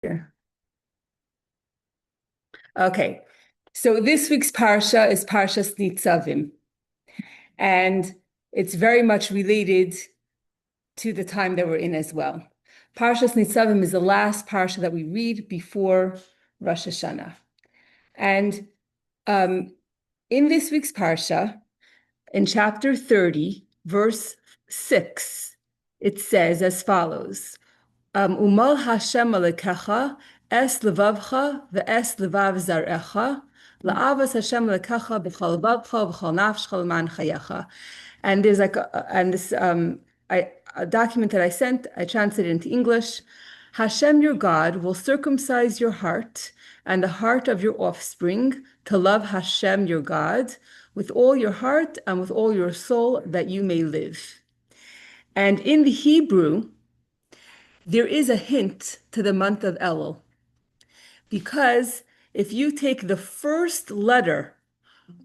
here. Okay, so this week's parsha is Parshas Nitzavim, and it's very much related to the time that we're in as well. Parshas Nitzavim is the last parsha that we read before Rosh Hashanah. And in this week's parsha, in chapter 30, verse 6, it says as follows, Umal Hashem alekecha, es levavcha, ve'es levav zarecha, la'avas Hashem alekecha, b'chal levavcha, b'chal nafshcha, l'man chayecha. And there's like, a document that I sent, I translated into English. Hashem, your God, will circumcise your heart and the heart of your offspring to love Hashem, your God, with all your heart and with all your soul, that you may live. And in the Hebrew, there is a hint to the month of Elul, because if you take the first letter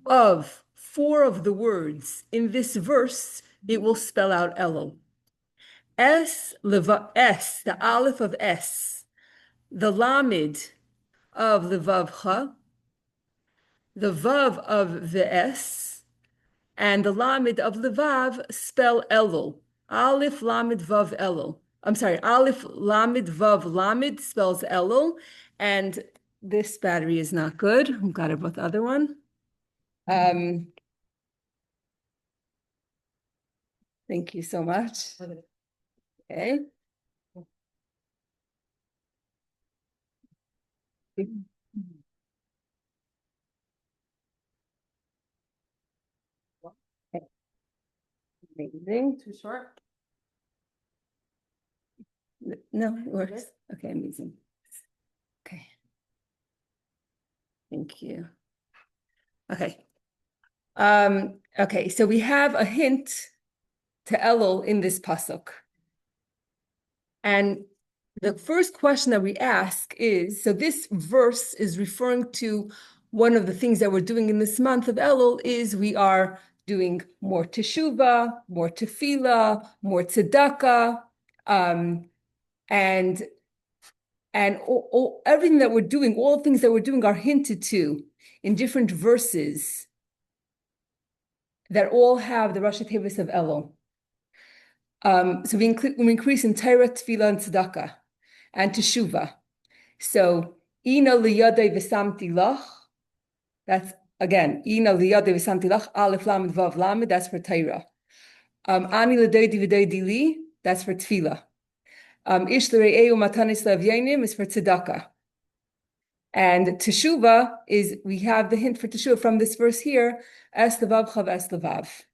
of 4 of the words in this verse, it will spell out Elul. Es, the Aleph of Es, the Lamed of Levavcha, the Vav of Ve'es, and the Lamed of Levav spell Elul. Aleph, Lamed, Vav, Elul. I'm sorry, Aleph, Lamed, Vav, Lamed spells Elul, and this battery is not good. I've got about the other one. Thank you so much. Okay. Amazing. Too short? No, it works. Okay, amazing. Okay. Thank you. Okay. Okay, so we have a hint to Elul in this pasuk. And the first question that we ask is, so this verse is referring to one of the things that we're doing in this month of Elul is we are doing more teshuvah, more tefillah, more tzedakah, and everything that we're doing, all the things that we're doing are hinted to in different verses that all have the Rashi Tevis of Elul. So we increase in Torah, tefillah, and tzedakah, and teshuvah. So ina liyadei v'samti lach. That's again ina liyadei v'samti lach. Aleph lamed vav lamed. That's for Torah. Ani l'doidi v'doidi li. That's for tefillah. Ish l're'eu matanis l'avyenim is for tzedakah. And teshuvah is, we have the hint for teshuvah from this verse here. Es levav chav es levav.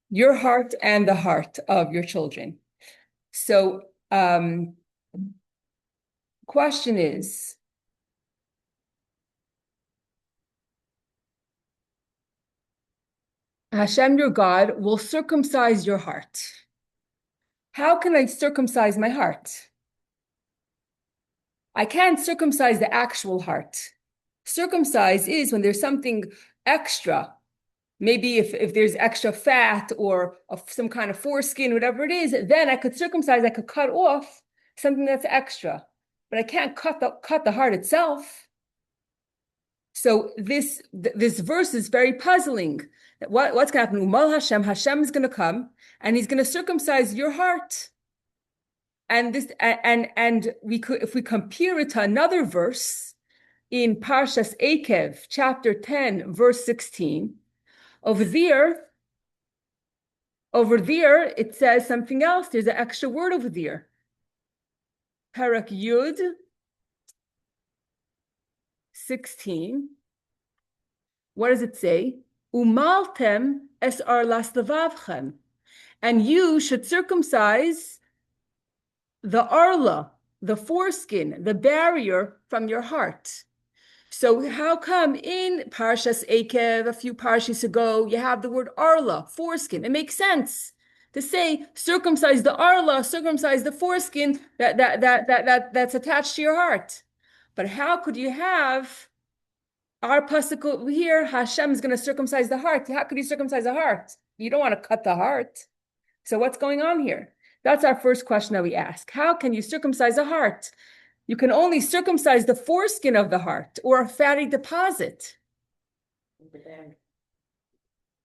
Your heart and the heart of your children. So, question is, Hashem, your God, will circumcise your heart. How can I circumcise my heart? I can't circumcise the actual heart. Circumcise is when there's something extra. Maybe if there's extra fat or some kind of foreskin, whatever it is, then I could circumcise, I could cut off something that's extra. But I can't cut the heart itself. So this verse is very puzzling. What's going to happen? Umal Hashem, Hashem is going to come and he's going to circumcise your heart. And we could, if we compare it to another verse in Parshas Ekev, chapter 10, verse 16, over there, it says something else. There's an extra word over there. Parak Yud 16. What does it say? Umaltem es arlas levavchem. And you should circumcise the arla, the foreskin, the barrier from your heart. So how come in Parshas Ekev, a few parshas ago, you have the word arla, foreskin? It makes sense to say circumcise the arla, circumcise the foreskin that's attached to your heart. But how could you have our pasuk over here? Hashem is going to circumcise the heart. How could you circumcise the heart? You don't want to cut the heart. So what's going on here? That's our first question that we ask. How can you circumcise a heart? You can only circumcise the foreskin of the heart or a fatty deposit.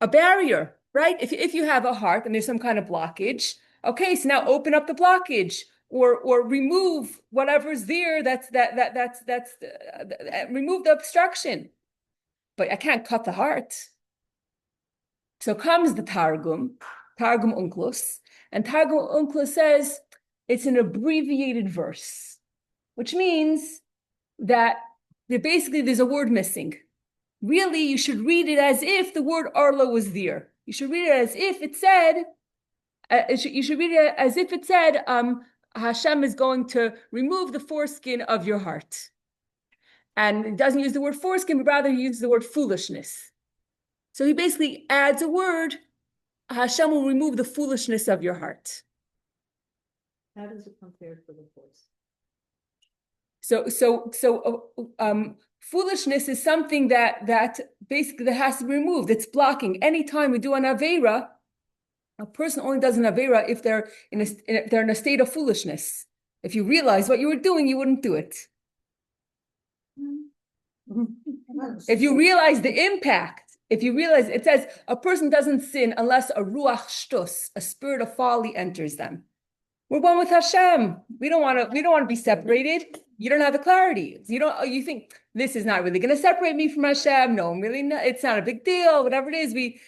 A barrier, right? If you have a heart and there's some kind of blockage, okay, so now open up the blockage or remove whatever's there. Remove the obstruction. But I can't cut the heart. So comes the Targum Onkelos, and Targum Onkelos says it's an abbreviated verse, which means that basically there's a word missing. Really, you should read it as if the word arlo was there. You should read it as if it said, you should read it as if it said, Hashem is going to remove the foreskin of your heart. And it doesn't use the word foreskin, but rather he uses the word foolishness. So he basically adds a word, Hashem will remove the foolishness of your heart. How does it compare to the force? Foolishness is something that basically that has to be removed. It's blocking. Anytime we do an Aveira, a person only does an Aveira if they're in a state of foolishness. If you realize what you were doing, you wouldn't do it. If you realize the impact, if you realize, it says a person doesn't sin unless a ruach shtus, a spirit of folly, enters them. We're one with Hashem. We don't want to be separated. You don't have the clarity. You think this is not really going to separate me from Hashem. No, I'm really not. It's not a big deal. Whatever it is, we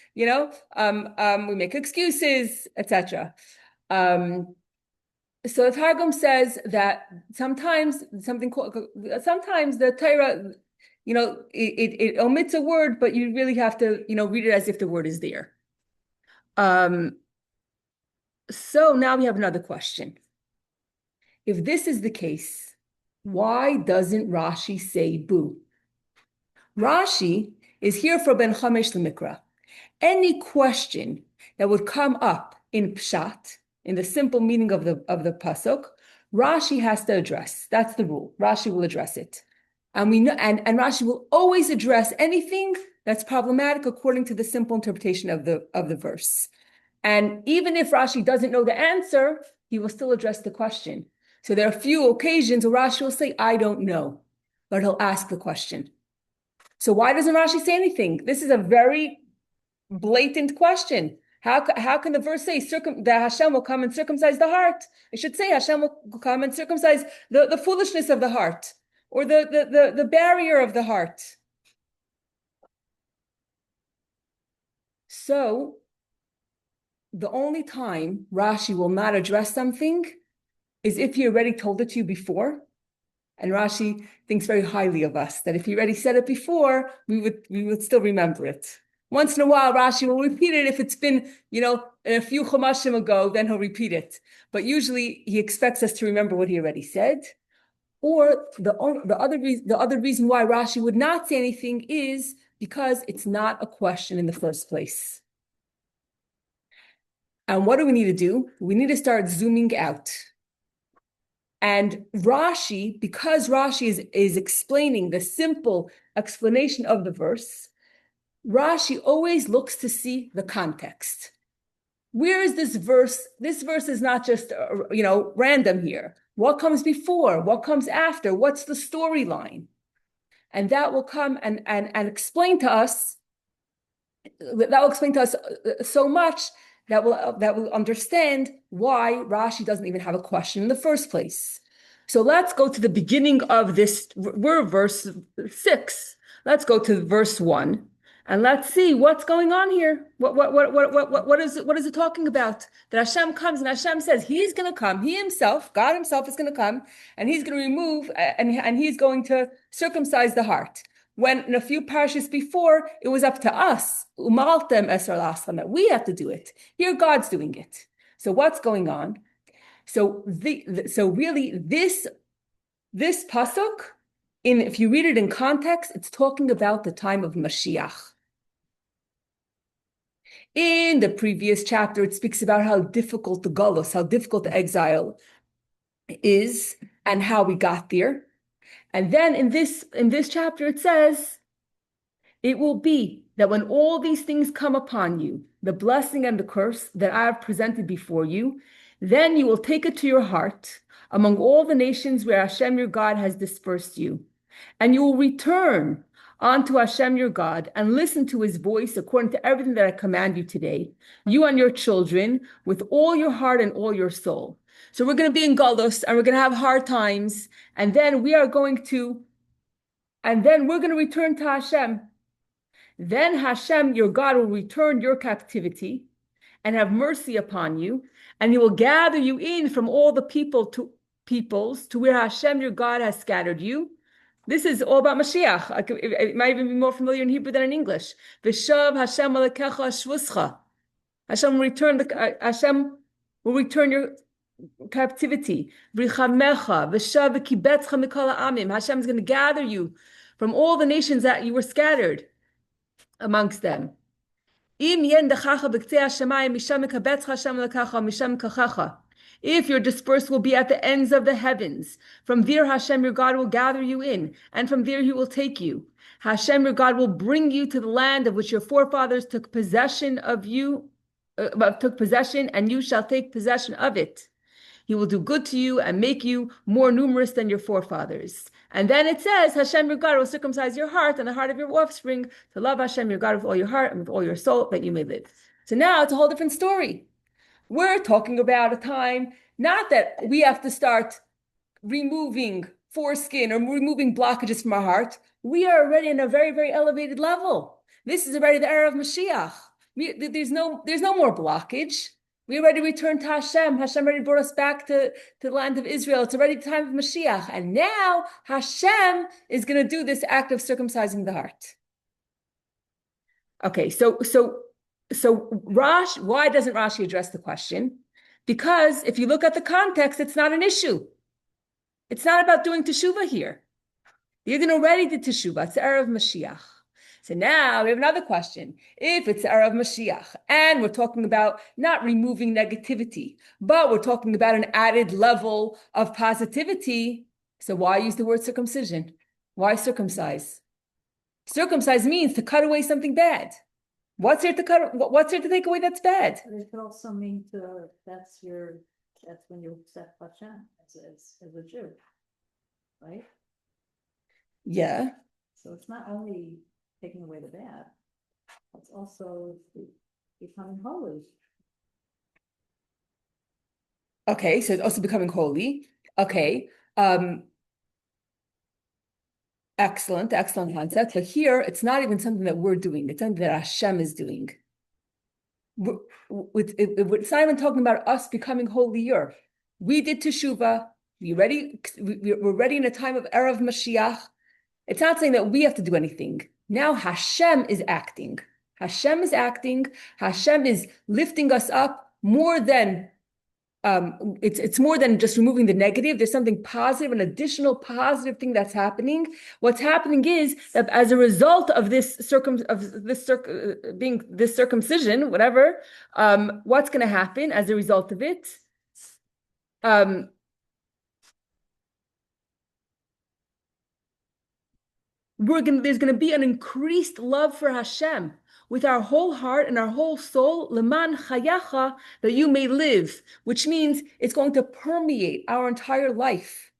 make excuses, etc. So the Targum says that sometimes the Torah, it omits a word, but you really have to, read it as if the word is there. So now we have another question. If this is the case, why doesn't Rashi say boo? Rashi is here for Ben Chamesh L'Mikra. Any question that would come up in Pshat, in the simple meaning of the pasuk, Rashi has to address. That's the rule. Rashi will address it. And we know, and Rashi will always address anything that's problematic according to the simple interpretation of the verse. And even if Rashi doesn't know the answer, he will still address the question. So there are a few occasions where Rashi will say, I don't know, but he'll ask the question. So why doesn't Rashi say anything? This is a very blatant question. How can the verse say that Hashem will come and circumcise the heart? It should say Hashem will come and circumcise the foolishness of the heart or the barrier of the heart. So the only time Rashi will not address something is if he already told it to you before. And Rashi thinks very highly of us, that if he already said it before, we would still remember it. Once in a while, Rashi will repeat it. If it's been, a few chumashim ago, then he'll repeat it. But usually he expects us to remember what he already said. Or the other reason why Rashi would not say anything is because it's not a question in the first place. And what do we need to do? We need to start zooming out. And Rashi, because Rashi is explaining the simple explanation of the verse, Rashi always looks to see the context. Where is this verse? This verse is not just, random here. What comes before? What comes after? What's the storyline? And that will come and explain to us, so much that will understand why Rashi doesn't even have a question in the first place. So let's go to the beginning of this. We're verse 6. Let's go to verse 1, and let's see what's going on here. What is it talking about? That Hashem comes and Hashem says He's going to come. He Himself, God Himself, is going to come, and He's going to remove and He's going to circumcise the heart. When in a few parshas before, it was up to us, umaltem esar laslam, that we have to do it. Here, God's doing it. So what's going on? So really, this pasuk, if you read it in context, it's talking about the time of Mashiach. In the previous chapter, it speaks about how difficult the galus, how difficult the exile is, and how we got there. And then in this chapter, it says, it will be that when all these things come upon you, the blessing and the curse that I have presented before you, then you will take it to your heart, among all the nations where Hashem your God has dispersed you. And you will return unto Hashem your God and listen to his voice according to everything that I command you today, you and your children, with all your heart and all your soul. So we're going to be in Galus and we're going to have hard times. And then we're going to return to Hashem. Then Hashem, your God, will return your captivity and have mercy upon you. And he will gather you in from all the peoples to where Hashem, your God, has scattered you. This is all about Mashiach. It might even be more familiar in Hebrew than in English. V'shav Hashem alekecha shvuscha. Hashem will return your captivity. V'chamecha v'shav v'kibetzcha mikol ha'amim. Hashem is going to gather you from all the nations that you were scattered amongst them. If your dispersed will be at the ends of the heavens, from there Hashem your God will gather you in, and from there he will take you. Hashem your God will bring you to the land of which your forefathers took possession, and you shall take possession of it. He will do good to you and make you more numerous than your forefathers. And then it says, Hashem your God will circumcise your heart and the heart of your offspring to love Hashem your God with all your heart and with all your soul, that you may live. So now it's a whole different story. We're talking about a time, not that we have to start removing foreskin or removing blockages from our heart. We are already in a very, very elevated level. This is already the era of Mashiach. There's no more blockage. We already returned to Hashem. Hashem already brought us back to the land of Israel. It's already the time of Mashiach. And now Hashem is going to do this act of circumcising the heart. Okay, so why doesn't Rashi address the question? Because if you look at the context, it's not an issue. It's not about doing teshuvah here. The Yidden already did teshuvah. It's the era of Mashiach. So now we have another question. If it's the era of Mashiach, and we're talking about not removing negativity, but we're talking about an added level of positivity, so why use the word circumcision? Why circumcise? Circumcise means to cut away something bad. What's there to take away that's bad? It could also mean that's when you accept Hashem as a Jew, right? Yeah. So it's not only taking away the bad, it's also becoming holy. Okay, so it's also becoming holy. Okay. Excellent concept. But here, it's not even something that we're doing. It's something that Hashem is doing. It's not even talking about us becoming holier. We did teshuvah. We're ready in a time of era of Mashiach. It's not saying that we have to do anything. Now Hashem is acting. Hashem is acting. Hashem is lifting us up more than it's more than just removing the negative. There's something positive, an additional positive thing that's happening. What's happening is that as a result of this circumcision, whatever, what's going to happen as a result of it? There's going to be an increased love for Hashem with our whole heart and our whole soul, leman chayacha, that you may live, which means it's going to permeate our entire life.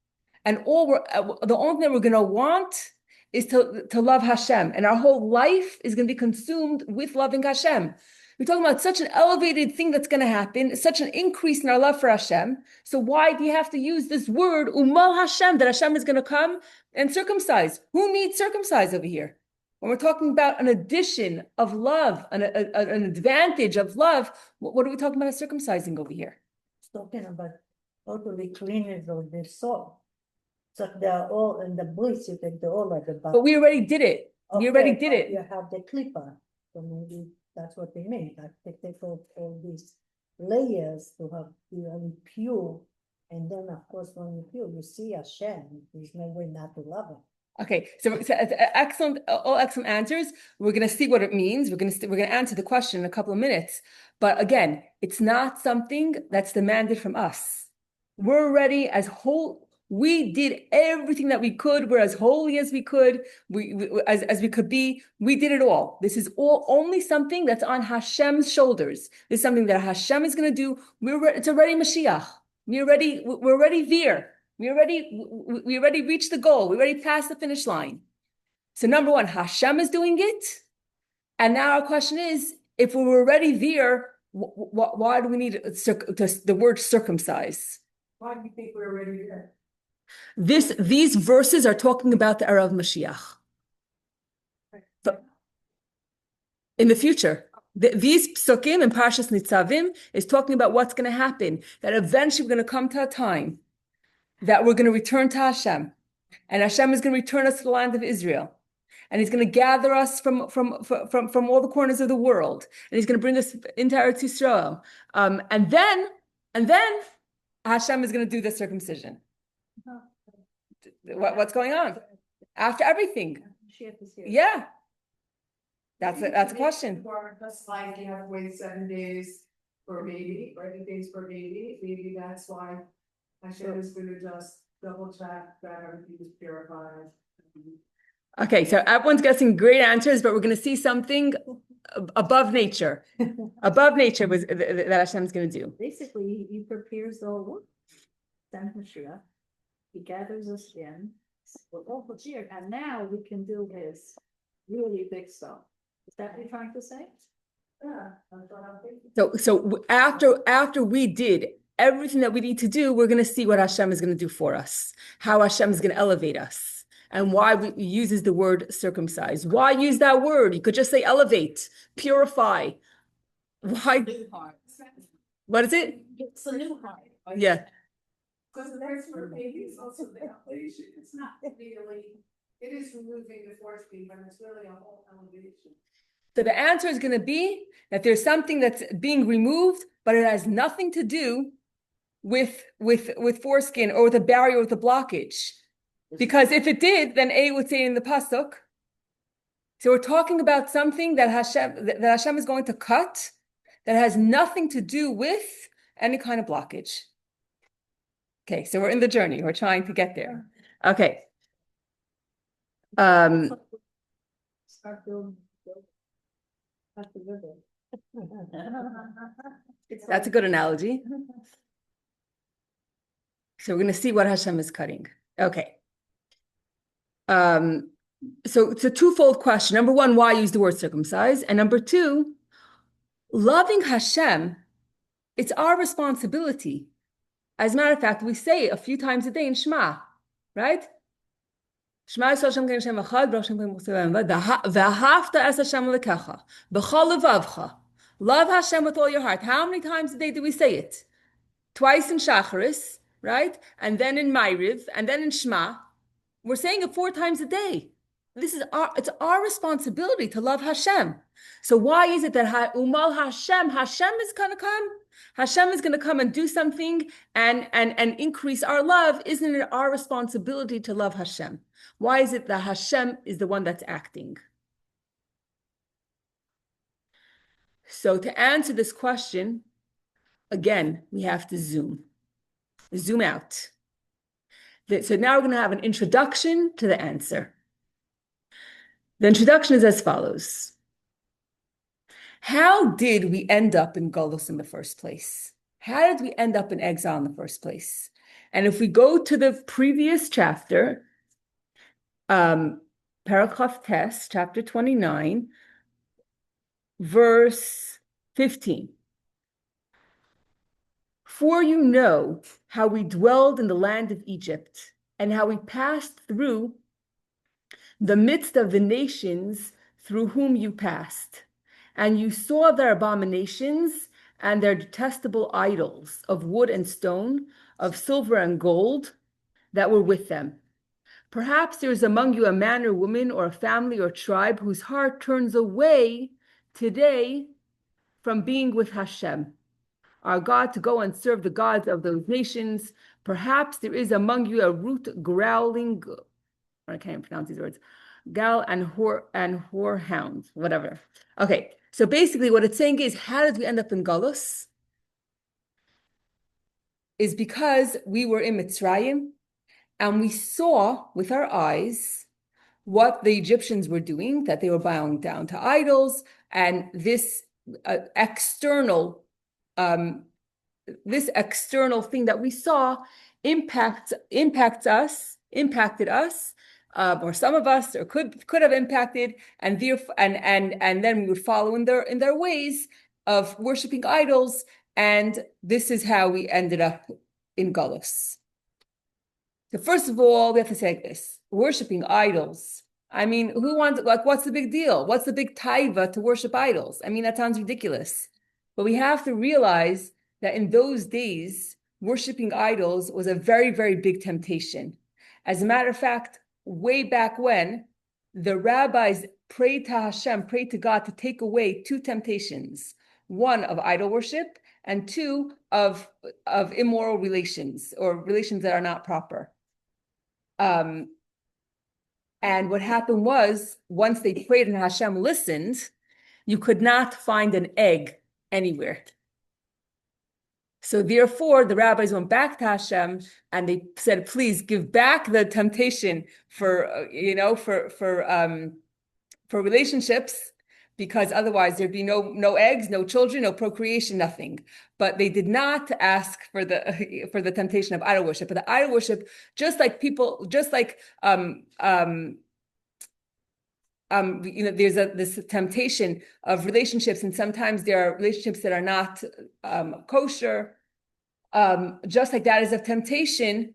And the only thing that we're going to want is to love Hashem. And our whole life is going to be consumed with loving Hashem. We're talking about such an elevated thing that's going to happen, such an increase in our love for Hashem. So why do you have to use this word, umal Hashem, that Hashem is going to come and circumcise? Who needs circumcise over here? When we're talking about an addition of love, an advantage of love, what are we talking about circumcising over here? It's talking about totally cleaning of their soul. So they're all in the voice, you take the all at the back. But we already did it. Okay, we already did it. You have the clipper. So maybe that's what they mean. Like they take off all these layers to have really pure. And then, of course, when you pure, you see Hashem. There's no way not to love him. Okay, so excellent, all excellent answers. We're going to see what it means. We're going to answer the question in a couple of minutes. But again, it's not something that's demanded from us. We're ready as whole. We did everything that we could. We're as holy as we could. As we could be. We did it all. This is all only something that's on Hashem's shoulders. This is something that Hashem is going to do. It's already Mashiach. We're already there. We already reached the goal. We already passed the finish line. So number one, Hashem is doing it. And now our question is, if we were already there, why do we need the word circumcise? Why do you think we're already there? These verses are talking about the era of Mashiach. In the future. These psukim in Parshas Nitzavim is talking about what's going to happen, that eventually we're going to come to a time that we're going to return to Hashem, and Hashem is going to return us to the land of Israel, and He's going to gather us from all the corners of the world, and He's going to bring us into Eretz Yisrael, and then Hashem is going to do the circumcision. What's going on after everything? Yeah. That's a question. Just like you have to wait 7 days for a baby, or 8 days for a baby, maybe that's why Hashem is going to just double check that everything is purified. Okay, so everyone's guessing great answers, but we're going to see something above nature. Above nature was that Hashem's going to do. Basically, he prepares the whole world. Then Mashiach, he gathers us in, we're all here, and now we can do his really big stuff. Is that what you're trying to say? Yeah, that's what I'm thinking. So after we did everything that we need to do, we're going to see what Hashem is going to do for us, how Hashem is going to elevate us, and why we uses the word circumcise. Why use that word? You could just say elevate, purify. Why? New heart. What is it? It's a new heart. Yeah. Because the first for baby is also the elevation. It's not really, it is removing the foreskin, but it's really a whole elevation. So the answer is going to be that there's something that's being removed, but it has nothing to do with foreskin or with a barrier or with a blockage. Because if it did, then A would say in the pasuk. So we're talking about something that Hashem is going to cut that has nothing to do with any kind of blockage. Okay, so we're in the journey. We're trying to get there. Okay. Start building. That's the river. That's a good analogy. So we're going to see what Hashem is cutting. Okay. So it's a twofold question. Number one, why use the word circumcise? And number two, loving Hashem, it's our responsibility. As a matter of fact, we say it a few times a day in Shema, right? Shema Yisrael Hashem Hashem Echad, Baruch Hashem V'ahavta es Hashem lekecha, b'chol levavcha. Love Hashem with all your heart. How many times a day do we say it? Twice in Shacharis, right? And then in Ma'ariv, and then in Shema. We're saying it 4 times a day. It's our responsibility to love Hashem. So why is it that Umal Hashem is going to come? Hashem is going to come and do something and increase our love. Isn't it our responsibility to love Hashem? Why is it that Hashem is the one that's acting? So to answer this question, again, we have to zoom out. So now we're going to have an introduction to the answer. The introduction is as follows. How did we end up in Golus in the first place? How did we end up in exile in the first place? And if we go to the previous chapter, Paragraph Test, chapter 29, verse 15. For you know how we dwelled in the land of Egypt, and how we passed through the midst of the nations through whom you passed. And you saw their abominations and their detestable idols of wood and stone, of silver and gold that were with them. Perhaps there is among you a man or woman or a family or tribe whose heart turns away today from being with Hashem, our God, to go and serve the gods of those nations. Perhaps there is among you a root growling, I can't even pronounce these words, gal and whorehound, whatever. Okay, so basically what it's saying is, how did we end up in Galus? Is because we were in Mitzrayim and we saw with our eyes what the Egyptians were doing, that they were bowing down to idols, and this external this external thing that we saw impacted us, or some of us, or could have impacted, and then we would follow in their ways of worshiping idols, and this is how we ended up in Galus. So first of all, we have to say like this: worshiping idols. I mean, who wants, like, what's the big deal? What's the big taiva to worship idols? I mean, that sounds ridiculous. But we have to realize that in those days, worshiping idols was a very, very big temptation. As a matter of fact, way back when, the rabbis prayed to Hashem, prayed to God to take away two temptations: one of idol worship, and two of immoral relations, or relations that are not proper. And what happened was, once they prayed and Hashem listened, you could not find an egg anywhere. So therefore, the rabbis went back to Hashem and they said, "Please give back the temptation for relationships, because otherwise there'd be no eggs, no children, no procreation, nothing." But they did not ask for the temptation of idol worship. But the idol worship, there's this temptation of relationships, and sometimes there are relationships that are not kosher. Just like that is a temptation,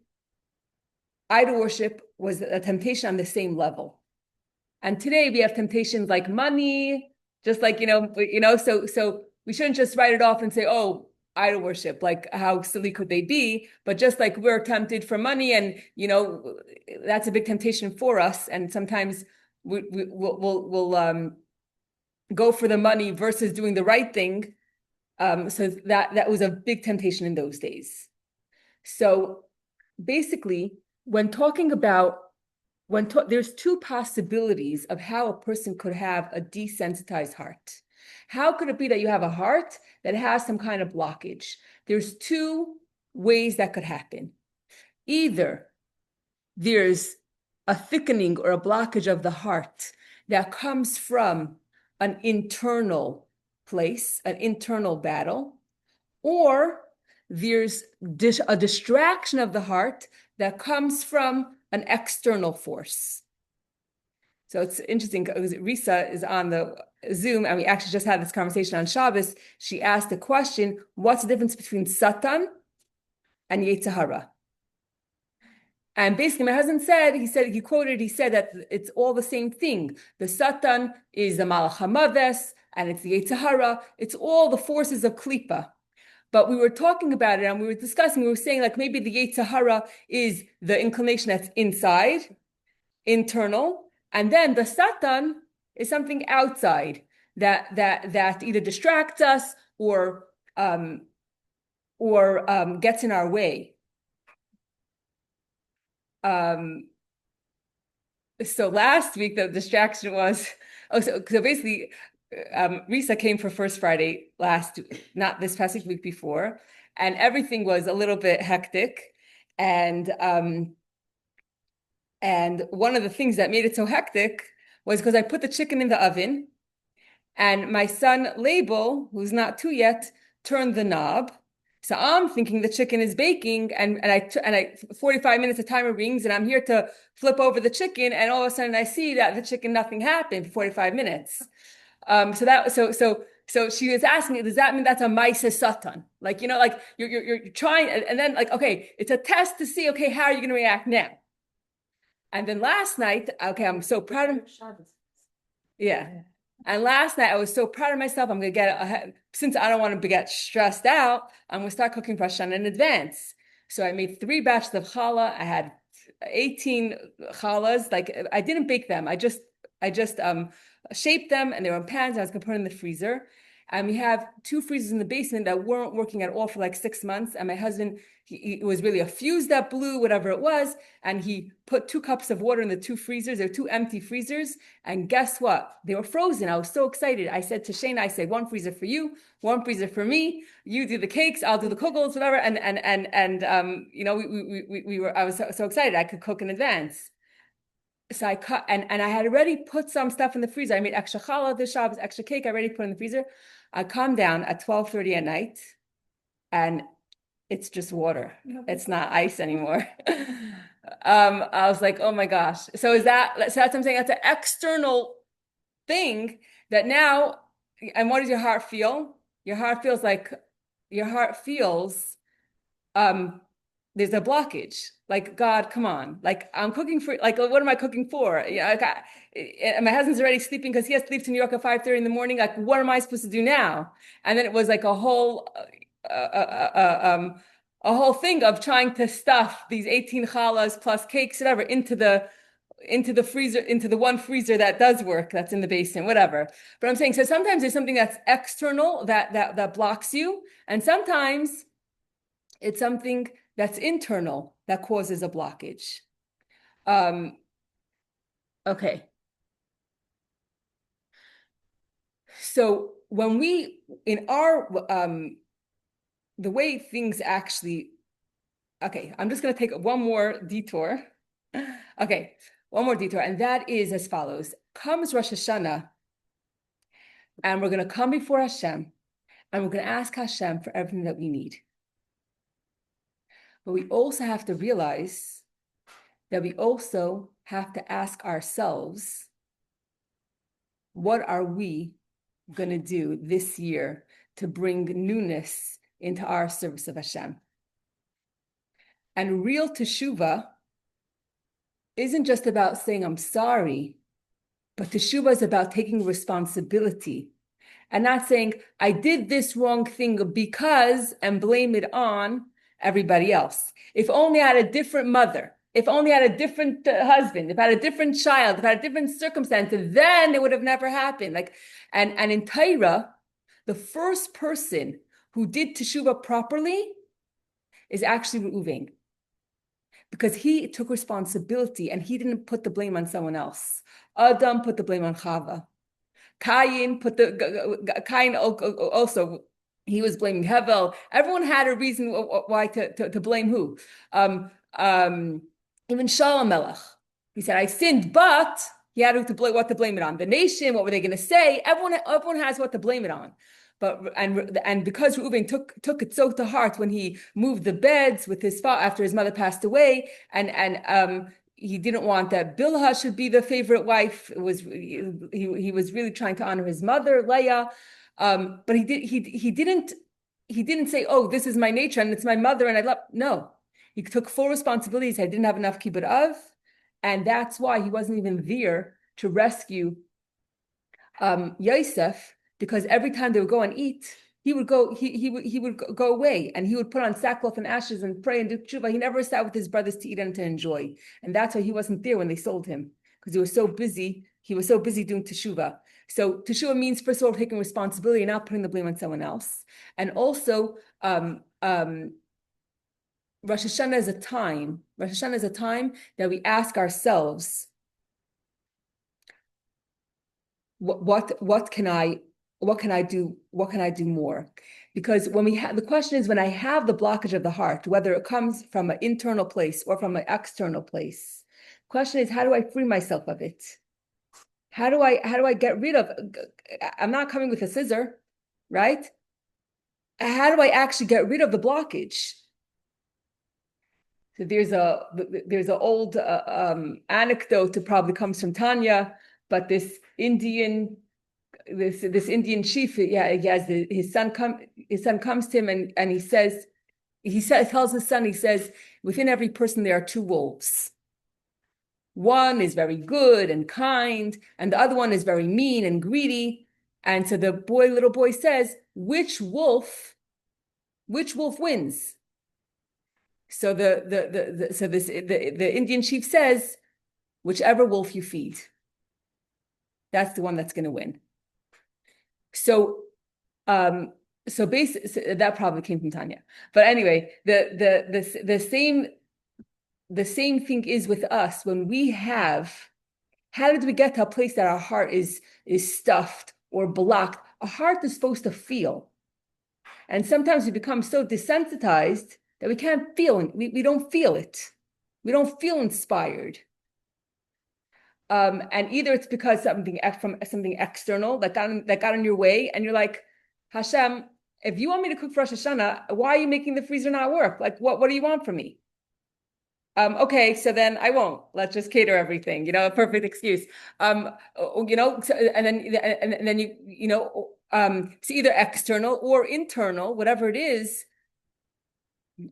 idol worship was a temptation on the same level. And today we have temptations like money, just like, so we shouldn't just write it off and say, oh, idol worship, like how silly could they be? But just like we're tempted for money, and, that's a big temptation for us. And sometimes we'll go for the money versus doing the right thing. So that was a big temptation in those days. So basically, when talking about there's two possibilities of how a person could have a desensitized heart. How could it be that you have a heart that has some kind of blockage? There's two ways that could happen. Either there's a thickening or a blockage of the heart that comes from an internal place, an internal battle, or there's a distraction of the heart that comes from an external force. So it's interesting because Risa is on the Zoom, and we actually just had this conversation on Shabbos. She asked the question, what's the difference between Satan and Yetzer Hara? And basically my husband said that it's all the same thing. The Satan is the Malach HaMaves, and it's the Yetzer Hara. It's all the forces of Klipa. But we were talking about it, and we were saying like maybe the Yetzer Hara is the inclination that's inside, internal, and then the Satan is something outside that either distracts us or gets in our way. So last week the distraction was so basically Risa came for First Friday not this past week before, and everything was a little bit hectic, and one of the things that made it so hectic was because I put the chicken in the oven, and my son Label, who's not 2 yet, turned the knob. So I'm thinking the chicken is baking, and I 45 minutes, the timer rings, and I'm here to flip over the chicken, and all of a sudden I see that the chicken, nothing happened for 45 minutes. So she was asking me, does that mean that's a Maisa Satan? Like, like you're trying, and then like, okay, it's a test to see, okay, how are you going to react now? And then last night, okay, I'm so proud of yeah. And last night I was so proud of myself. I'm gonna since I don't want to get stressed out, I'm gonna start cooking for Hashanah in advance. So I made 3 batches of challah. I had 18 challahs. Like I didn't bake them. I just shaped them, and they were in pans. I was gonna put them in the freezer. And we have 2 freezers in the basement that weren't working at all for like 6 months. And my husband, it was really a fuse that blew, whatever it was. And he put 2 cups of water in the 2 freezers. There were 2 empty freezers. And guess what? They were frozen. I was so excited. I said to Shane, I said, 1 freezer for you, 1 freezer for me. You do the cakes, I'll do the kugels, whatever. I was so excited. I could cook in advance. So I cut, and I had already put some stuff in the freezer. I made extra challah this Shabbos, extra cake. I already put in the freezer. I come down at 12:30 at night, and it's just water. It's not ice anymore. I was like, oh my gosh. So that's what I'm saying. That's an external thing that now, and what does your heart feel? Your heart feels like, your heart feels, there's a blockage. Like, God, come on. Like, I'm cooking for, like, what am I cooking for? Yeah, like and my husband's already sleeping because he has to leave to New York at 5:30 in the morning. Like, what am I supposed to do now? And then it was like a whole thing of trying to stuff these 18 challahs plus cakes, whatever, into the freezer, into the one freezer that does work, that's in the basement, whatever. But I'm saying, so sometimes there's something that's external that blocks you, and sometimes it's something that's internal that causes a blockage. Okay. So when we, in our, the way things actually, okay, I'm just going to take one more detour. Okay, one more detour, and that is as follows. Comes Rosh Hashanah, and we're going to come before Hashem, and we're going to ask Hashem for everything that we need. But we also have to realize that we also have to ask ourselves, what are we going to do this year to bring newness into our service of Hashem? And real teshuvah isn't just about saying, I'm sorry, but teshuvah is about taking responsibility and not saying, I did this wrong thing because, and blame it on everybody else. If only I had a different mother, if only I had a different husband, if I had a different child, if I had a different circumstance, then it would have never happened. Like, and in Torah, the first person who did teshuvah properly is actually Reuven, because he took responsibility and he didn't put the blame on someone else. Adam put the blame on Chava. Cain also, he was blaming Hevel. Everyone had a reason why to blame who. Even Shalom Melech, he said, I sinned, but he had what to blame it on. The nation, what were they going to say? Everyone has what to blame it on. But and because Reuven took it so to heart when he moved the beds with his father after his mother passed away, and he didn't want that Bilhah should be the favorite wife. It was he was really trying to honor his mother, Leah, but he didn't say, oh, this is my nature and it's my mother and I love. No, he took full responsibility. He said, I didn't have enough kibbud av, and that's why he wasn't even there to rescue Yosef, because every time they would go and eat, he would go away and he would put on sackcloth and ashes and pray and do tshuva. He never sat with his brothers to eat and to enjoy. And that's why he wasn't there when they sold him, because he was so busy doing teshuva. So teshuva means, first of all, taking responsibility and not putting the blame on someone else. And also, Rosh Hashanah is a time that we ask ourselves, what can I do more? Because when the question is, when I have the blockage of the heart, whether it comes from an internal place or from an external place, the question is, how do I free myself of it? How do I get rid of? I'm not coming with a scissor, right? How do I actually get rid of the blockage? So there's an old anecdote that probably comes from Tanya, but this Indian chief, yeah, he has his son comes to him and he tells his son, he says, within every person there are two wolves. One is very good and kind, and the other one is very mean and greedy. And so the little boy says, which wolf wins? So the Indian chief says, whichever wolf you feed, that's the one that's going to win. So that probably came from Tanya. But anyway, the same thing is with us when we have. How did we get to a place that our heart is stuffed or blocked? A heart is supposed to feel, and sometimes we become so desensitized that we can't feel. We don't feel it. We don't feel inspired. And either it's because something external that got in your way, and you're like, Hashem, if you want me to cook for Rosh Hashanah, why are you making the freezer not work? Like, what do you want from me? Okay, so then I won't. Let's just cater everything, a perfect excuse. And then it's either external or internal, whatever it is.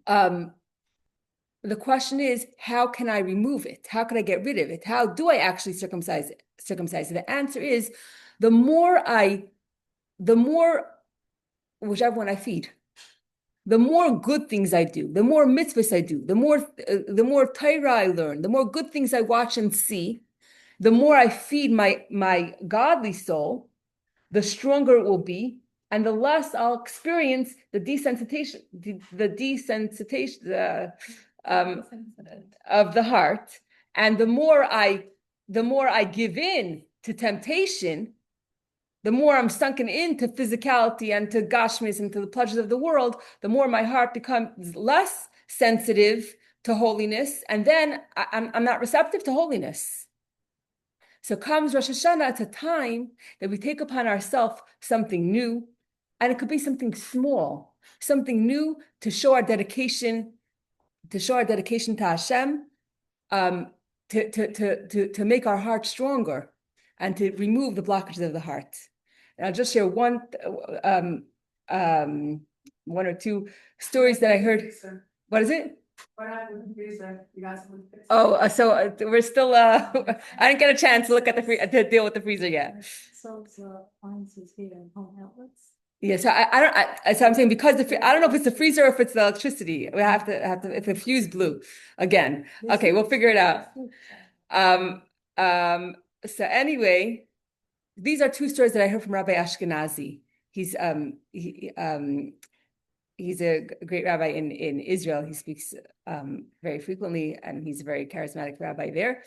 The question is, how can I remove it? How can I get rid of it? How do I actually circumcise it? The answer is the more whichever one I feed, the more good things I do, the more mitzvahs I do, the more Torah I learn, the more good things I watch and see, the more I feed my godly soul, the stronger it will be, and the less I'll experience the desensitization of the heart. And the more I give in to temptation, the more I'm sunken into physicality and to gashmis and to the pleasures of the world, the more my heart becomes less sensitive to holiness, and then I'm not receptive to holiness. So comes Rosh Hashanah, it's a time that we take upon ourselves something new, and it could be something small, something new to show our dedication, to Hashem, to make our heart stronger and to remove the blockages of the heart. And I'll just share one or two stories that I heard. What is it? What happened with the freezer? You got someone to fix it? Oh, so we're still. I didn't get a chance to look at to deal with the freezer yet. So appliances here and home outlets. Yeah, so so I'm saying because I don't know if it's the freezer or if it's the electricity. We have to if the fuse blew again. Okay, we'll figure it out. So anyway, these are two stories that I heard from Rabbi Ashkenazi. He's a great rabbi in Israel. He speaks very frequently, and he's a very charismatic rabbi there.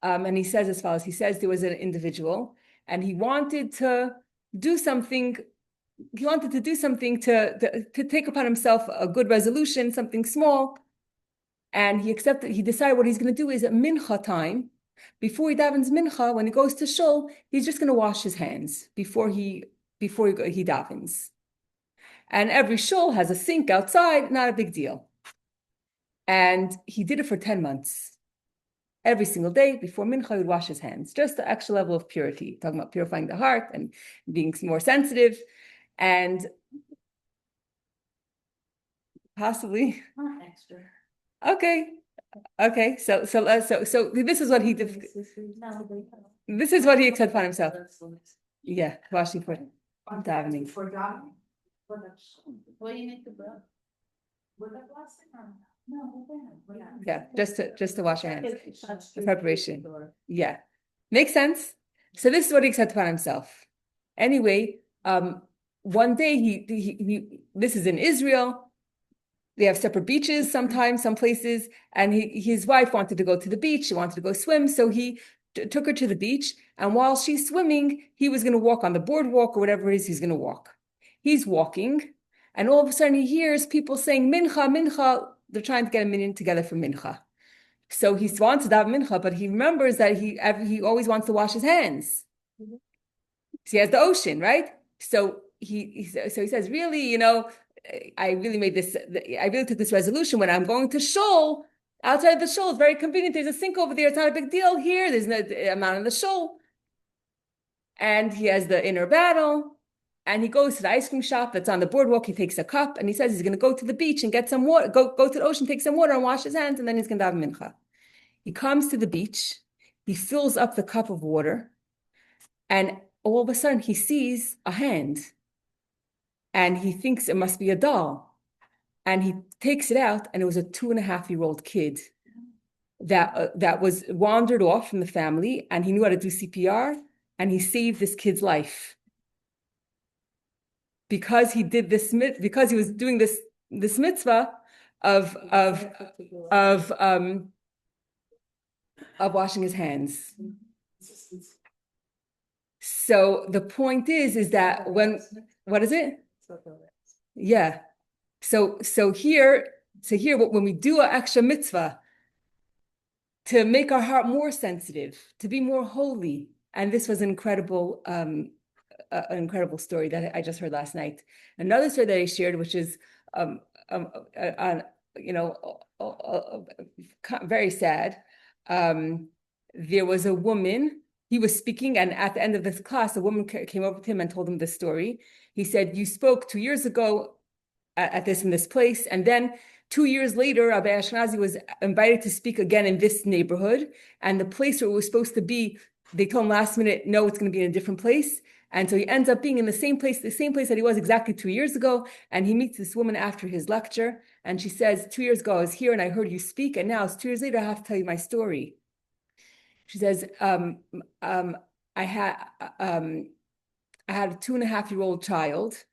And he says as follows: he says there was an individual, and he wanted to do something. He wanted to do something to take upon himself a good resolution, something small. And he decided what he's going to do is at mincha time, before he davens mincha, when he goes to shul, he's just going to wash his hands before he davens. And every shul has a sink outside, not a big deal. And he did it for 10 months. Every single day before mincha, he would wash his hands, just the extra level of purity, talking about purifying the heart and being more sensitive. And possibly, Not extra. Okay. So this is what he did. This is what he accepted upon himself. Yeah, washing for davening. For davening. What do you make the bread? With the plastic? No, Yeah, just to wash your hands. The preparation. Yeah, makes sense. So this is what he accepted upon himself. Anyway, one day he this is in Israel. They have separate beaches sometimes, some places, and his wife wanted to go to the beach. She wanted to go swim, so he took her to the beach. And while she's swimming, he was going to walk on the boardwalk or whatever it is he's going to walk. He's walking, and all of a sudden he hears people saying mincha, mincha. They're trying to get a minyan together for mincha. So he wants to have mincha, but he remembers that he always wants to wash his hands. Mm-hmm. So he has the ocean, right? So he says, really, I really took this resolution when I'm going to shul. Outside of the shul, it's very convenient. There's a sink over there. It's not a big deal. Here, I'm not in the shul. And he has the inner battle. And he goes to the ice cream shop that's on the boardwalk. He takes a cup and he says he's going to go to the beach and get some water, go to the ocean, take some water and wash his hands, and then he's going to have mincha. He comes to the beach. He fills up the cup of water. And all of a sudden, he sees a hand. And he thinks it must be a doll. And he takes it out, and it was a 2.5-year-old kid that was wandered off from the family, and he knew how to do CPR, and he saved this kid's life. Because he did this, because he was doing this mitzvah of washing his hands. So the point is that what is it? Yeah. So here, when we do an extra mitzvah to make our heart more sensitive, to be more holy, and this was an incredible an incredible story that I just heard last night. Another story that I shared, which is you know, very sad. There was a woman, he was speaking, and at the end of this class, a woman came over to him and told him this story. He said, you spoke 2 years ago at this in this place, and then 2 years later, Rabbi Ashkenazi was invited to speak again in this neighborhood, and the place where it was supposed to be, they told him last minute, no, it's going to be in a different place. And so he ends up being in the same place that he was exactly 2 years ago. And he meets this woman after his lecture, and she says, 2 years ago, I was here and I heard you speak, and now it's 2 years later, I have to tell you my story. She says, I had a 2.5-year-old child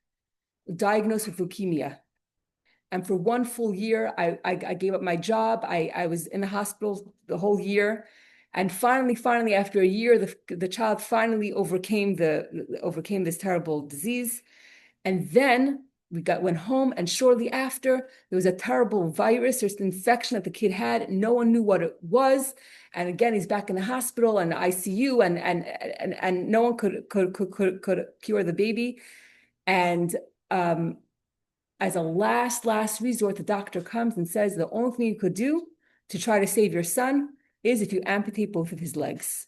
diagnosed with leukemia. And for 1 full year, I gave up my job. I was in the hospital the whole year. And finally, after a year, the child finally overcame this terrible disease. And then went home, and shortly after, there was a terrible virus. There's an infection that the kid had. No one knew what it was. And again, he's back in the hospital and ICU, and no one could cure the baby. And as a last resort, the doctor comes and says the only thing you could do to try to save your son is if you amputate both of his legs.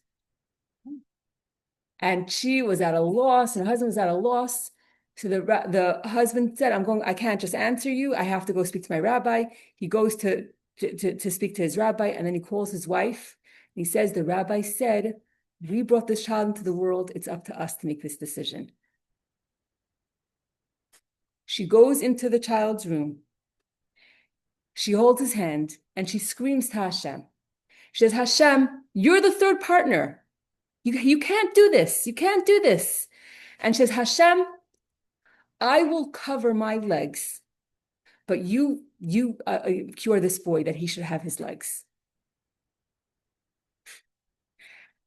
And she was at a loss, and her husband was at a loss. So the husband said, I can't just answer you. I have to go speak to my rabbi. He goes to speak to his rabbi, and then he calls his wife. And he says, the rabbi said, we brought this child into the world. It's up to us to make this decision. She goes into the child's room. She holds his hand and she screams to Hashem. She says, Hashem, you're the third partner. You can't do this. You can't do this. And she says, Hashem, I will cover my legs, but you cure this boy that he should have his legs.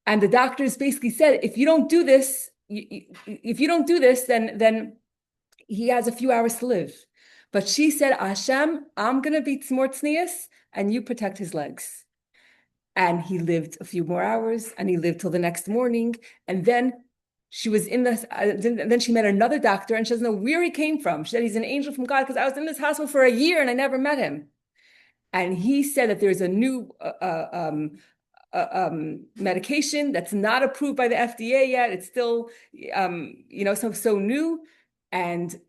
And the doctors basically said, if you don't do this, then he has a few hours to live. But she said, Hashem, I'm going to be more tznius, and you protect his legs. And he lived a few more hours, and he lived till the next morning. And then she was then she met another doctor, and she doesn't know where he came from. She said, he's an angel from God, because I was in this hospital for a year and I never met him. And he said that there's a new medication that's not approved by the FDA yet. It's still, so new. And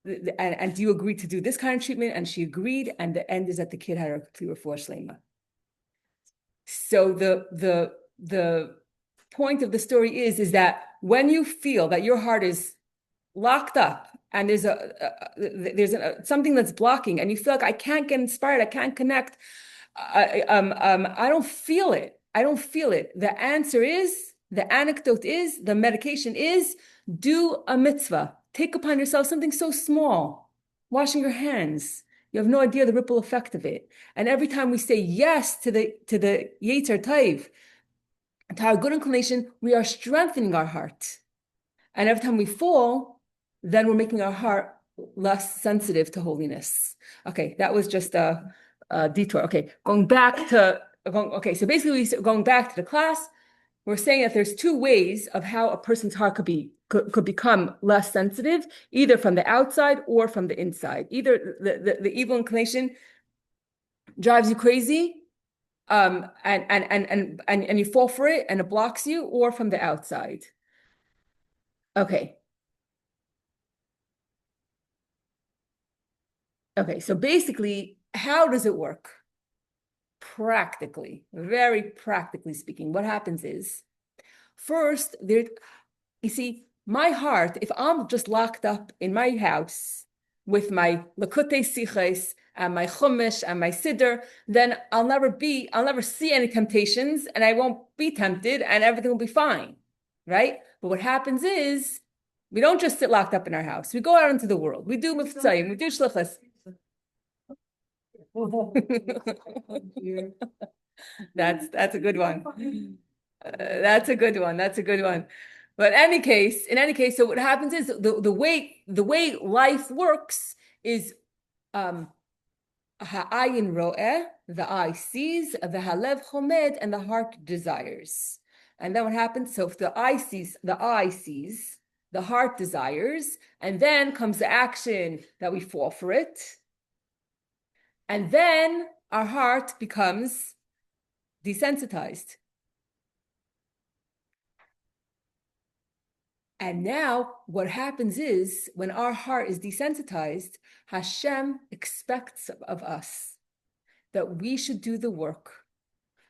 do you agree to do this kind of treatment? And she agreed. And the end is that the kid had a complete refuah shlema. So the point of the story is that when you feel that your heart is locked up and there's something that's blocking, and you feel like I can't get inspired, I can't connect, I don't feel it. The answer is, the anecdote is, the medication is, do a mitzvah. Take upon yourself something so small, washing your hands. You have no idea the ripple effect of it. And every time we say yes to the Yetzer Tov, to our good inclination, we are strengthening our heart. And every time we fall, then we're making our heart less sensitive to holiness. Okay, that was just a detour. Okay, so basically going back to the class, we're saying that there's two ways of how a person's heart could become less sensitive, either from the outside or from the inside. Either the evil inclination drives you crazy, and you fall for it and it blocks you, or from the outside. Okay, so basically, how does it work? Practically, very practically speaking, what happens is, first, you see, my heart, if I'm just locked up in my house with my Likkutei Sichos and my Chumash and my Siddur, then I'll never see any temptations, and I won't be tempted, and everything will be fine, right? But what happens is, we don't just sit locked up in our house. We go out into the world. We do Mitzvahim, we do Shlichus. That's a good one. That's a good one. But in any case, so what happens is the way life works is ha'ayin ro'eh, the eye sees, the halev chomed, and the heart desires. And then what happens? So if the eye sees, the heart desires, and then comes the action that we fall for it. And then our heart becomes desensitized. And now what happens is when our heart is desensitized, Hashem expects of us that we should do the work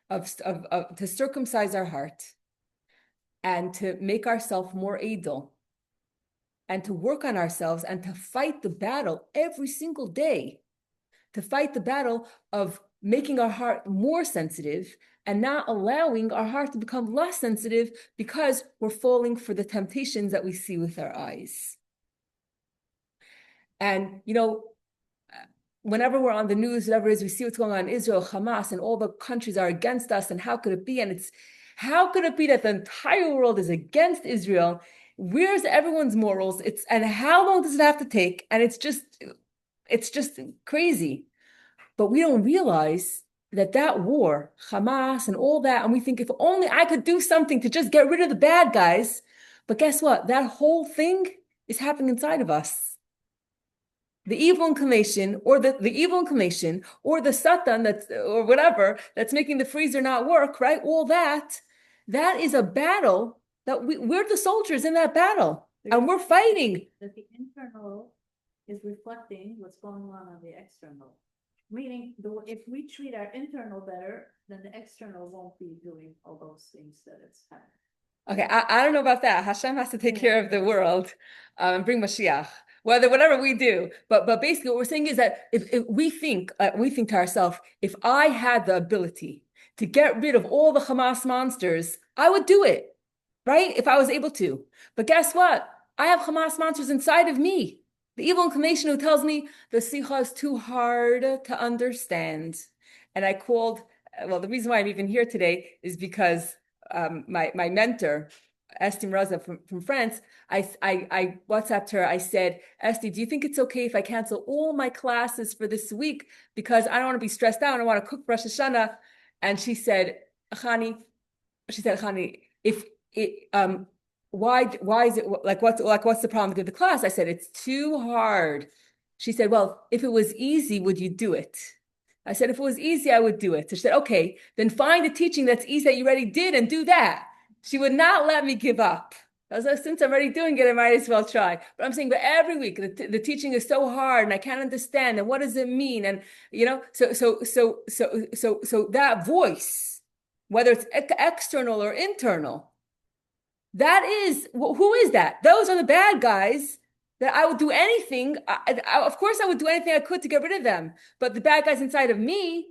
of to circumcise our heart and to make ourselves more able and to work on ourselves and to fight the battle every single day, to fight the battle of making our heart more sensitive and not allowing our heart to become less sensitive because we're falling for the temptations that we see with our eyes. And, whenever we're on the news, whatever it is, we see what's going on in Israel, Hamas, and all the countries are against us. And how could it be? And how could it be that the entire world is against Israel? Where's everyone's morals? And how long does it have to take? And it's just crazy. But we don't realize that war, Hamas and all that, and we think if only I could do something to just get rid of the bad guys. But guess what? That whole thing is happening inside of us. The evil inclination, or the evil inclination, or the Satan or whatever that's making the freezer not work, right? All that is a battle that we're the soldiers in that battle, and we're fighting. That the internal is reflecting what's going on the external. Meaning, if we treat our internal better, then the external won't be doing all those things that it's happening. Okay, I don't know about that. Hashem has to take care of the world and bring Mashiach, whatever we do. But basically, what we're saying is that if we think to ourselves, if I had the ability to get rid of all the Hamas monsters, I would do it, right? If I was able to. But guess what? I have Hamas monsters inside of me. The evil inclination who tells me the Sichos is too hard to understand. And I called, the reason why I'm even here today is because my mentor, Esti Mraza from France, I WhatsApped her. I said, Esti, do you think it's okay if I cancel all my classes for this week? Because I don't want to be stressed out. I want to cook Rosh Hashanah. And she said, Chani, if it, why is it what's the problem with the class? I said, it's too hard. She said, well, if it was easy, would you do it? I said, if it was easy, I would do it. So she said, okay, then find a teaching that's easy that you already did and do that. She would not let me give up. I was like, since I'm already doing it, I might as well try. But I'm saying, but every week the teaching is so hard and I can't understand. And what does it mean? And so that voice, whether it's external or internal, that is, who is that? Those are the bad guys that I would do anything. Of course, I would do anything I could to get rid of them. But the bad guys inside of me,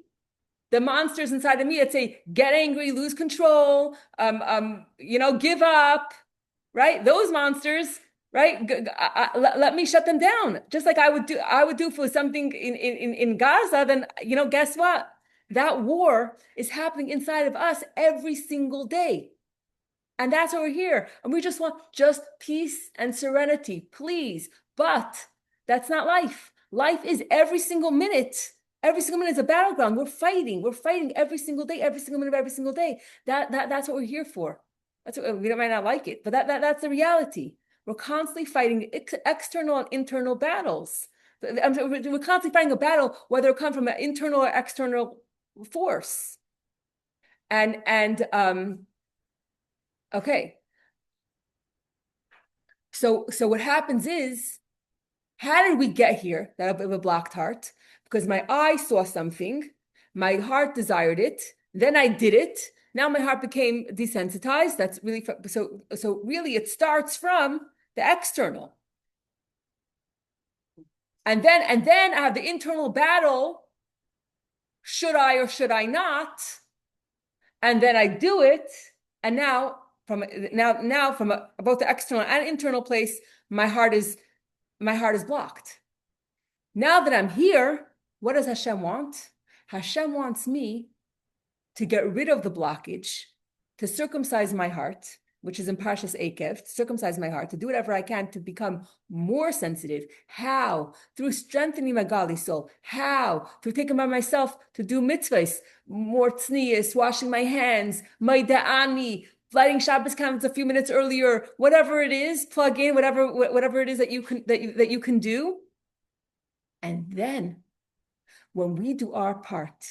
the monsters inside of me that say, get angry, lose control, give up, right? Those monsters, right? Let me shut them down. Just like I would do for something in Gaza, then, guess what? That war is happening inside of us every single day. And that's why we're here. And we just want just peace and serenity, please. But that's not life. Life is every single minute. Every single minute is a battleground. We're fighting every single day, every single minute of every single day. That's what we're here for. That's what, we might not like it, but that's the reality. We're constantly fighting external and internal battles. We're constantly fighting a battle, whether it comes from an internal or external force. Okay. So what happens is, how did we get here? That of a blocked heart? Because my eye saw something, my heart desired it, then I did it. Now my heart became desensitized. That's really so really it starts from the external. And then I have the internal battle. Should I or should I not? And then I do it, and now from both the external and internal place, my heart is blocked. Now that I'm here, what does Hashem want? Hashem wants me to get rid of the blockage, to circumcise my heart, which is in Parshas Ekev, to circumcise my heart, to do whatever I can to become more sensitive. How? Through strengthening my godly soul. How? Through taking by myself to do mitzvahs, more tznius, washing my hands, maida'ani, lighting Shabbos candles a few minutes earlier, whatever it is, plug in whatever it is that you can do. And then when we do our part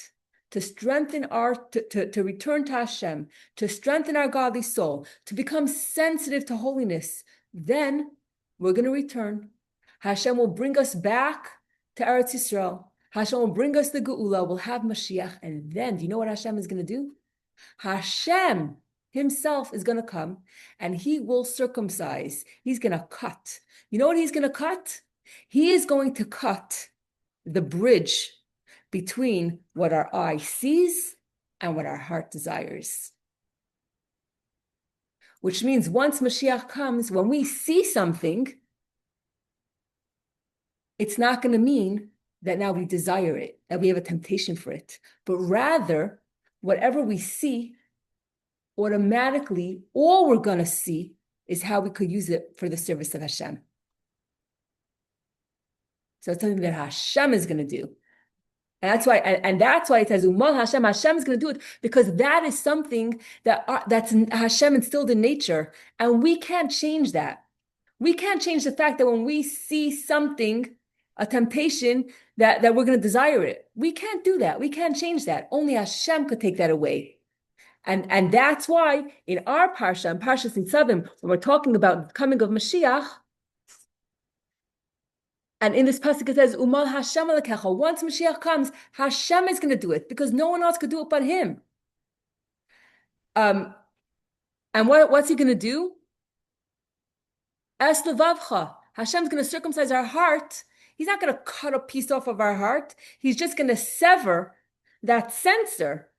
to strengthen to return to Hashem, to strengthen our godly soul, to become sensitive to holiness, then we're going to return. Hashem will bring us back to Eretz Yisrael. Hashem will bring us the Geula. We'll have Mashiach. And then, do you know what Hashem is going to do? Hashem himself is going to come and he will circumcise. He's going to cut. You know what he's going to cut? He is going to cut the bridge between what our eye sees and what our heart desires. Which means once Mashiach comes, when we see something, it's not going to mean that now we desire it, that we have a temptation for it, but rather, whatever we see, automatically, all we're going to see is how we could use it for the service of Hashem. So it's something that Hashem is going to do. And that's why it says, Umal Hashem, Hashem is going to do it, because that is something that's Hashem instilled in nature, and we can't change that. We can't change the fact that when we see something, a temptation, that we're going to desire it. We can't do that. We can't change that. Only Hashem could take that away. And that's why in our parsha, in Parshas Nitzavim, when we're talking about the coming of Mashiach, and in this pasuk it says, Umal Hashem alekecha, once Mashiach comes, Hashem is going to do it, because no one else could do it but him. And what's he going to do? Es levavcha, Hashem's going to circumcise our heart. He's not going to cut a piece off of our heart. He's just going to sever that sensor,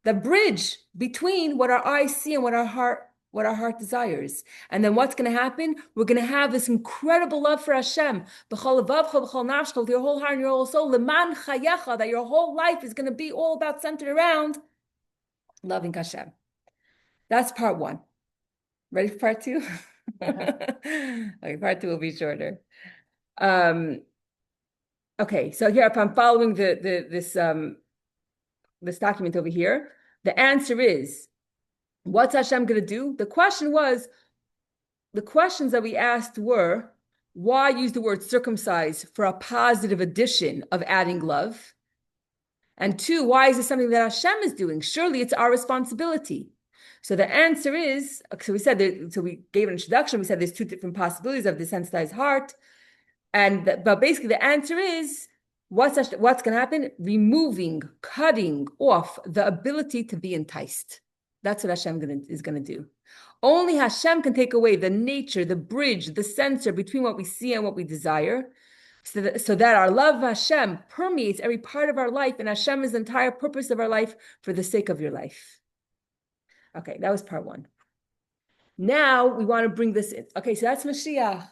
the bridge between what our eyes see and what our heart desires. And then what's going to happen? We're going to have this incredible love for Hashem. B'chol levavcha, b'chol nafshcha, with your whole heart and your whole soul, leman chayecha, that your whole life is going to be all about centered around loving Hashem. That's part one. Ready for part two? Okay, part two will be shorter. Okay, so here, if I'm following this document over here, the answer is, what's Hashem going to do? The questions that we asked were, why use the word circumcise for a positive addition of adding love? And two, why is this something that Hashem is doing? Surely it's our responsibility. So the answer is, so we gave an introduction, we said there's two different possibilities of the sensitized heart. But basically the answer is, what's going to happen? Removing, cutting off the ability to be enticed. That's what Hashem is going to do. Only Hashem can take away the nature, the bridge, the sensor between what we see and what we desire, so that our love of Hashem permeates every part of our life, and Hashem is the entire purpose of our life for the sake of your life. Okay, that was part one. Now we want to bring this in. Okay, so that's Mashiach.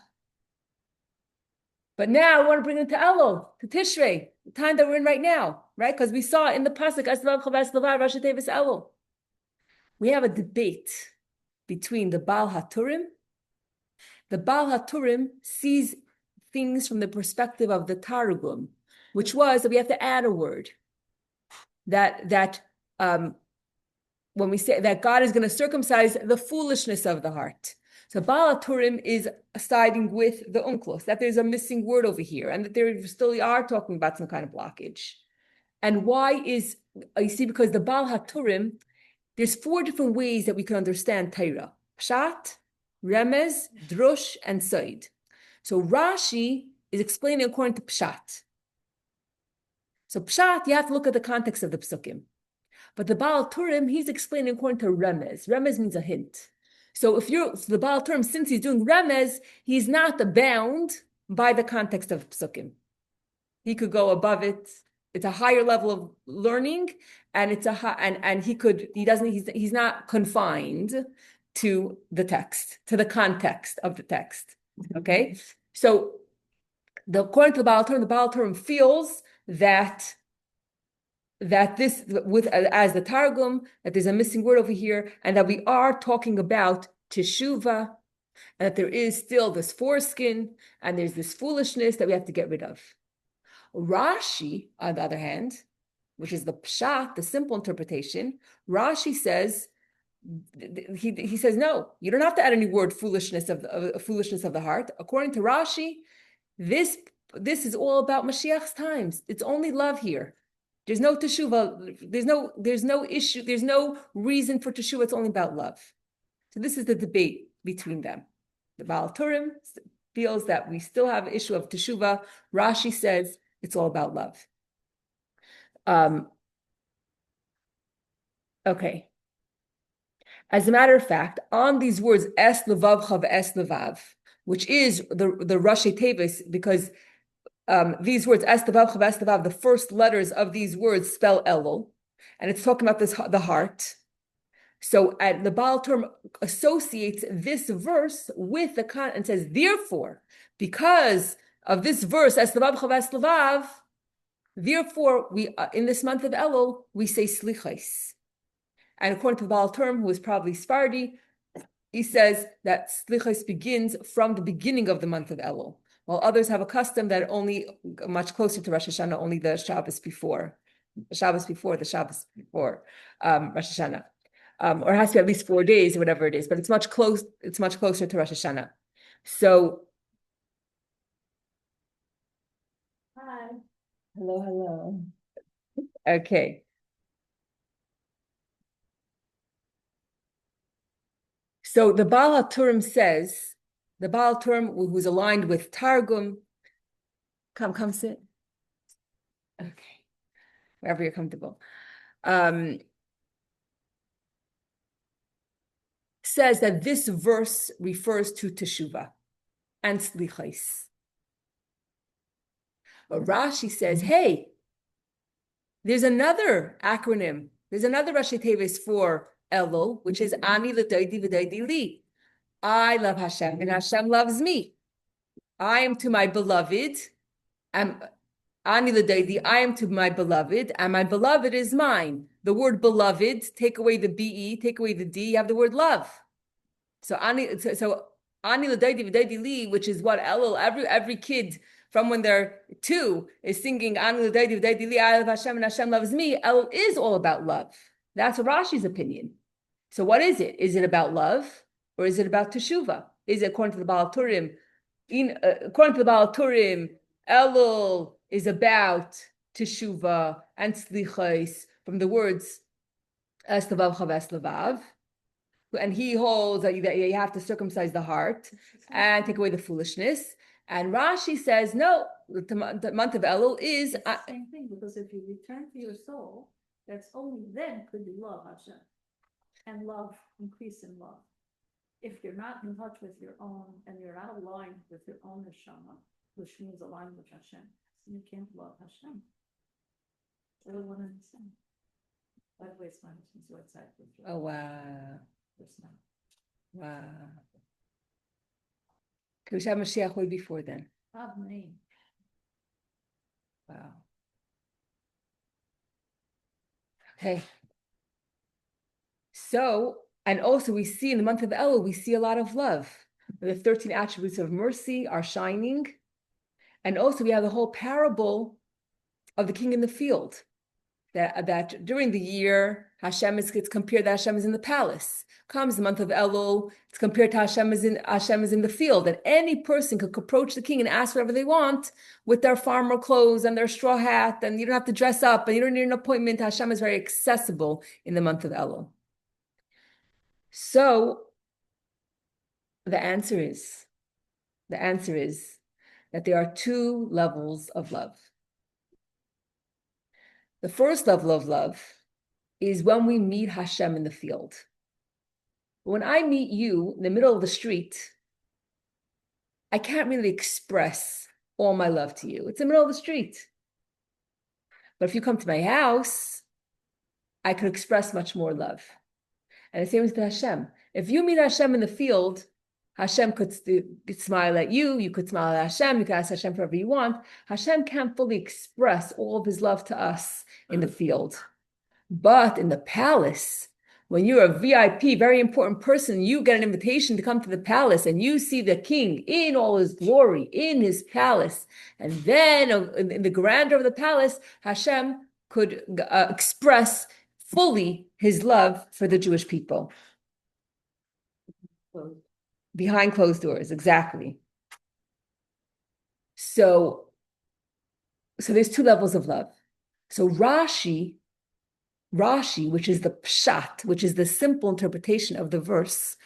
But now we want to bring it to Elul, to Tishrei, the time that we're in right now, right? Because we saw in the pasuk, Elul. We have a debate between the Baal HaTurim. The Baal HaTurim sees things from the perspective of the Targum, which was that we have to add a word. That when we say that God is going to circumcise the foolishness of the heart. So Baal HaTurim is siding with the Unklos, that there's a missing word over here, and that they still are talking about some kind of blockage. And why is, you see, because the Baal HaTurim, there's four different ways that we can understand Torah: Pshat, Remez, Drush, and Said. So Rashi is explaining according to Pshat. So Pshat, you have to look at the context of the Psukim. But the Baal HaTurim, he's explaining according to Remez. Remez means a hint. So the Baal HaTurim, since he's doing Remez, he's not bound by the context of Psukim. He could go above it. It's a higher level of learning, and he's not confined to the text, to the context of the text. Okay? So according to the Baal HaTurim feels that this, as the Targum, that there's a missing word over here, and that we are talking about Teshuvah, and that there is still this foreskin, and there's this foolishness that we have to get rid of. Rashi, on the other hand, which is the Pshat, the simple interpretation, Rashi says he says, no, you don't have to add any word foolishness of the heart. According to Rashi, this is all about Mashiach's times. It's only love here. There's no teshuvah. There's no issue. There's no reason for teshuvah. It's only about love. So this is the debate between them. The Baal Turim feels that we still have an issue of teshuvah. Rashi says it's all about love. Okay. As a matter of fact, on these words, es levavcha ve'es levav, which is the Rashi Tevis, because these words, es levavcha ve'es levav, the first letters of these words spell Elul, and it's talking about the heart. So the Baal Term associates this verse with the and says, therefore, because of this verse, es levavcha ve'es levav, therefore, we in this month of Elul, we say Sichos. And according to the Baal Term, who is probably Sephardi, he says that Sichos begins from the beginning of the month of Elul, while others have a custom that only much closer to Rosh Hashanah, only the Shabbos before Rosh Hashanah, or it has to be at least 4 days or whatever it is, but it's much closer to Rosh Hashanah. So, Hi. hello. Okay. So the Baal HaTurim says, the Baal HaTurim, who's aligned with Targum, come sit. Okay, wherever you're comfortable. Says that this verse refers to Teshuvah and Slichos. But Rashi says, hey, there's another acronym. There's another Rashi Tevis for Elul, which is Ani l'Daidi v'Daidi li. I love Hashem and Hashem loves me. I am to my beloved. Ani l'Daidi, I am to my beloved, and my beloved is mine. The word beloved, take away the be, take away the d, you have the word love. So Ani l'Daidi v'Daidi li, which is what Elul, every kid from when they're 2 is singing Ani l'Daidi v'Daidi li, I love Hashem and Hashem loves me. Elul is all about love. That's Rashi's opinion. So what is it? Is it about love or is it about teshuvah? Is it according to the Baal Turim? According to the Baal Turim, Elul is about teshuvah and slichos from the words es levavcha ve'es levav, and he holds that you have to circumcise the heart and take away the foolishness. And Rashi says no. The month of Elul is It's the same thing, because if you return to your soul, that's only then could you love Hashem and increase in love. If you're not in touch with your own and you're not aligned with your own neshama, which means aligned with Hashem, so you can't love Hashem. Everyone understand. By the way, it's my husband's website. oh wow. Wow. Could we have Mashiach way before then? Amen. Wow. Okay. So, and also we see in the month of Elul, we see a lot of love. The 13 attributes of mercy are shining. And also we have the whole parable of the king in the field. That during the year, it's compared that Hashem is in the palace. Comes the month of Elul, it's compared to Hashem is in the field. And any person could approach the king and ask whatever they want with their farmer clothes and their straw hat, and you don't have to dress up, and you don't need an appointment. Hashem is very accessible in the month of Elul. So the answer is that there are 2 levels of love. The first level of love is when we meet Hashem in the field. When I meet you in the middle of the street, I can't really express all my love to you. It's the middle of the street. But if you come to my house, I could express much more love. And the same with Hashem. If you meet Hashem in the field, Hashem could smile at you, you could smile at Hashem, you could ask Hashem for whatever you want. Hashem can't fully express all of his love to us in the field. But in the palace, when you're a VIP, very important person, you get an invitation to come to the palace and you see the king in all his glory, in his palace. And then in the grandeur of the palace, Hashem could express fully his love for the Jewish people. Behind closed doors, exactly. So there's two levels of love. So Rashi, which is the pshat, which is the simple interpretation of the verse,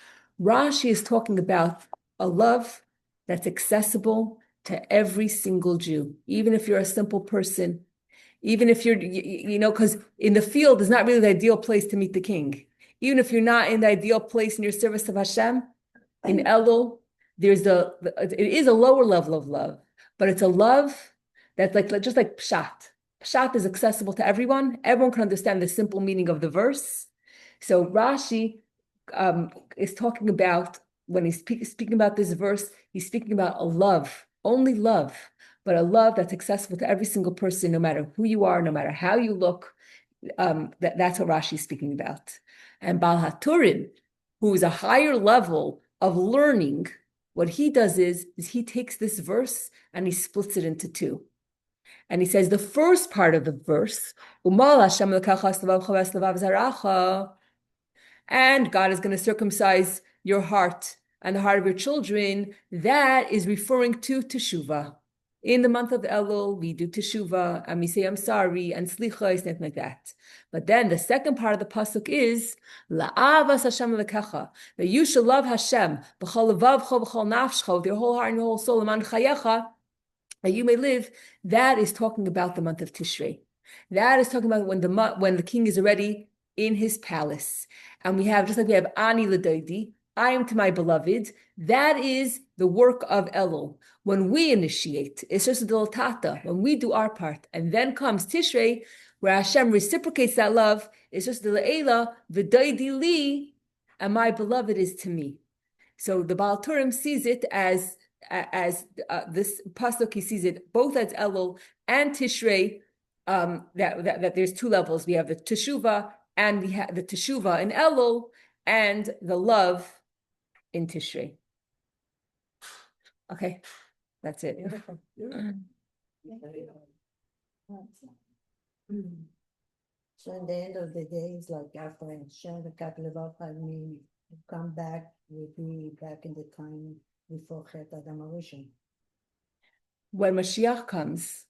Rashi is talking about a love that's accessible to every single Jew, even if you're a simple person, even if you're, because in the field is not really the ideal place to meet the king. Even if you're not in the ideal place in your service of Hashem, in Elul, it is a lower level of love, but it's a love that's just like pshat. Pshat is accessible to everyone. Everyone can understand the simple meaning of the verse. So Rashi is talking about, when he's speaking about this verse, he's speaking about a love, only love, but a love that's accessible to every single person, no matter who you are, no matter how you look. That's what Rashi is speaking about. And Baal HaTurim, who is a higher level of learning, what he does is he takes this verse and he splits it into two. And he says the first part of the verse, and God is going to circumcise your heart and the heart of your children, that is referring to teshuvah. In the month of Elul, we do teshuvah, and we say, I'm sorry, and slicha, something like that. But then the second part of the pasuk is, la'avas Hashem lekecha, that you shall love Hashem, b'chol levavcho, b'chol nafshcho, with your whole heart and your whole soul, l'man chayecha, that you may live. That is talking about the month of Tishrei. That is talking about when the king is already in his palace. And we have, just like we have Ani L'Daidi, I am to my beloved, that is the work of Elul. When we initiate, it's just a dilatata, when we do our part. And then comes Tishrei, where Hashem reciprocates that love. It's just the Le'ela, V'daidi li, and my beloved is to me. So the Baal Turim sees it as this pasuk, he sees it both as Elul and Tishrei, that there's two levels. We have the Teshuvah, and we have the Teshuvah in Elul, and the love in Tishrei. Okay, that's it. So in the end of the day, it's like after Hashem, the Katlevach, you come back, we'll be back in the time before Chet Adam HaRishon. When Mashiach comes,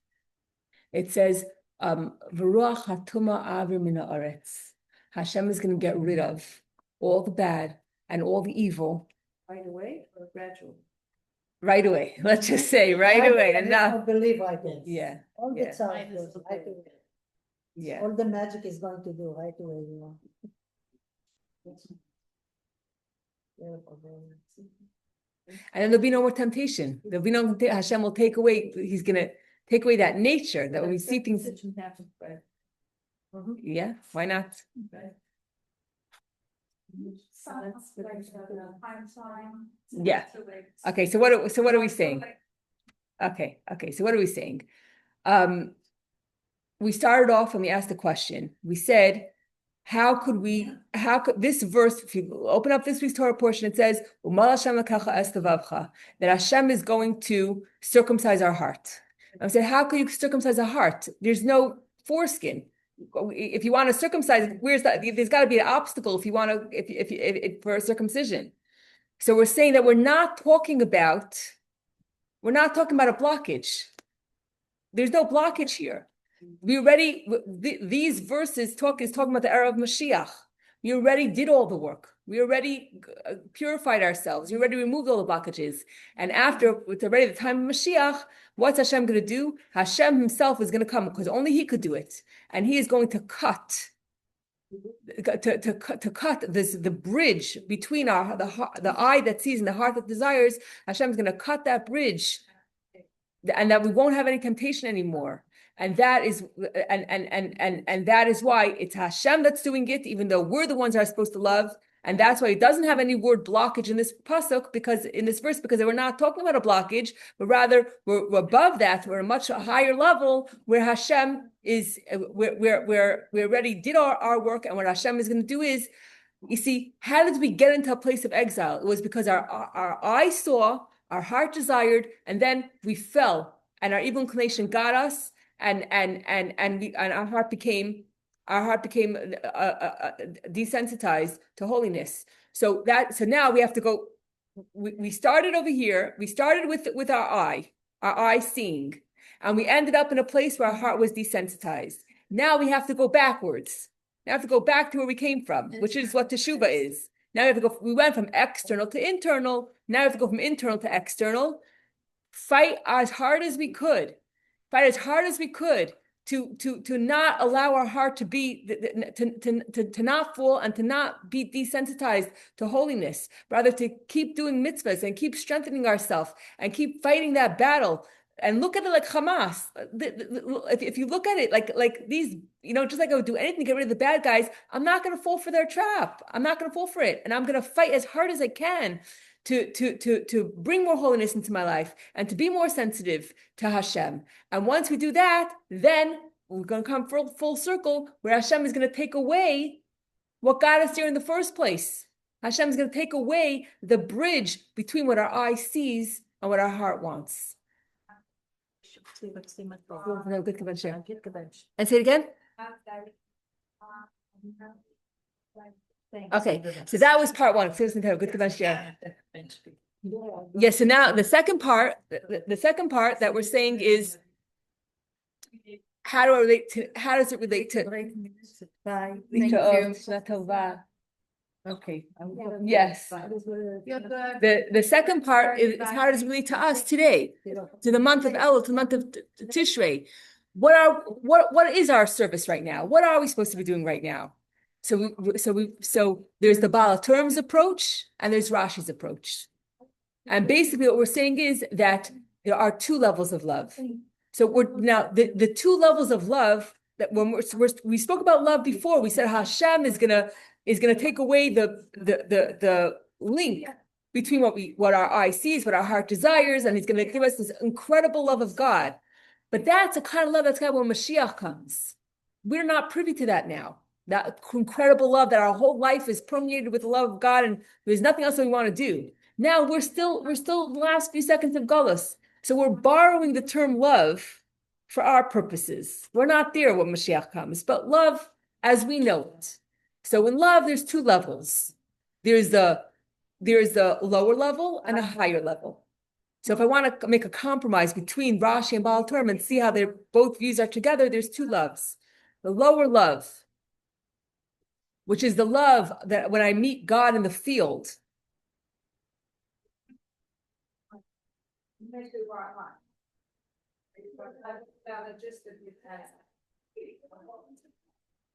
it says, V'ruach hatuma avir min haaretz. Hashem is going to get rid of all the bad and all the evil. Right away or gradually? Right away. Let's just say right away. I don't believe like this. Yeah. All the Yeah. time goes right away. Yeah. All the magic is going to do right away, And then there'll be no more temptation. There'll be no, Hashem will take away, he's going to take away that nature that when we see things. Yeah, why not? Yeah. Okay, so what are we saying? Okay, so what are we saying? We started off when we asked the question. We said, how could this verse, if you open up this week's Torah portion, it says, that Hashem is going to circumcise our heart. I said, how can you circumcise a heart? There's no foreskin. If you want to circumcise, where's that? There's got to be an obstacle if you want to, if for a circumcision. So we're saying that we're not talking about a blockage. There's no blockage here. These verses is talking about the era of Mashiach. We already did all the work. We already purified ourselves. We already removed all the blockages. And after it's already the time of Mashiach, what's Hashem going to do? Hashem himself is going to come because only he could do it. And he is going to cut the bridge between the eye that sees and the heart that desires. Hashem is going to cut that bridge, and that we won't have any temptation anymore. And that is and that is why it's Hashem that's doing it, even though we're the ones that are supposed to love. And that's why it doesn't have any word blockage in this pasuk, because we're not talking about a blockage, but rather we're above that. We're a much higher level where Hashem is. We already did our work, and what Hashem is going to do is, you see, how did we get into a place of exile? It was because our eye saw, our heart desired, and then we fell, and our evil inclination got us. And our heart became desensitized to holiness. So now we have to go we started over here. We started with our eye seeing, and we ended up in a place where our heart was desensitized. Now we have to go backwards. We have to go back to where we came from, which is what teshuva is. Now we have to go. We went from external to internal. Now we have to go from internal to external. Fight as hard as we could. Fight as hard as we could to not allow our heart to be to not fall and to not be desensitized to holiness, rather to keep doing mitzvahs and keep strengthening ourselves and keep fighting that battle. And look at it like Hamas. If you look at it like these, just like I would do anything to get rid of the bad guys, I'm not going to fall for their trap. I'm not going to fall for it, and I'm going to fight as hard as I can to bring more holiness into my life and to be more sensitive to Hashem. And once we do that, then we're going to come full circle where Hashem is going to take away what got us here in the first place. Hashem is going to take away the bridge between what our eye sees and what our heart wants. And say it again. Okay, so that was part one. Yes, so now the second part that we're saying is how does it relate to okay. Yes. The second part is how does it relate to us today, to the month of Elul, to the month of Tishrei. What is our service right now? What are we supposed to be doing right now? So there's the Baal HaTurim's approach and there's Rashi's approach. And basically what we're saying is that there are two levels of love. So we're now the two levels of love that when we spoke about love before, we said Hashem is gonna take away the link between what our eye sees, what our heart desires, and he's gonna give us this incredible love of God. But that's a kind of love that's got when Mashiach comes. We're not privy to that now. That incredible love that our whole life is permeated with the love of God, and there's nothing else that we want to do. Now we're still the last few seconds of Galus. So we're borrowing the term love for our purposes. We're not there when Mashiach comes, but love as we know it. So in love, there's two levels. There's the lower level and a higher level. So if I want to make a compromise between Rashi and Baal HaTurim and see how their both views are together, there's two loves. The lower love, which is the love that when I meet God in the field.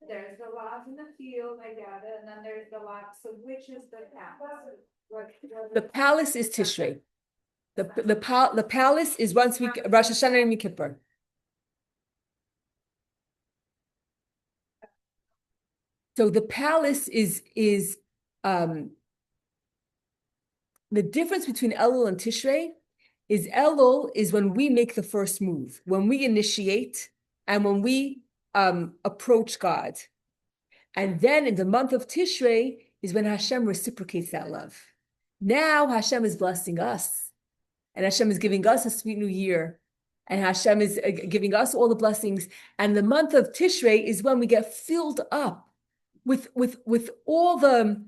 There's the love in the field, I got it, and then there's the love. So which is the palace? The palace is Tishrei. The palace is once we Rosh Hashanah and Yom Kippur. So the palace is the difference between Elul and Tishrei is Elul is when we make the first move, when we initiate and when we approach God. And then in the month of Tishrei is when Hashem reciprocates that love. Now Hashem is blessing us and Hashem is giving us a sweet new year. And Hashem is giving us all the blessings. And the month of Tishrei is when we get filled up with all the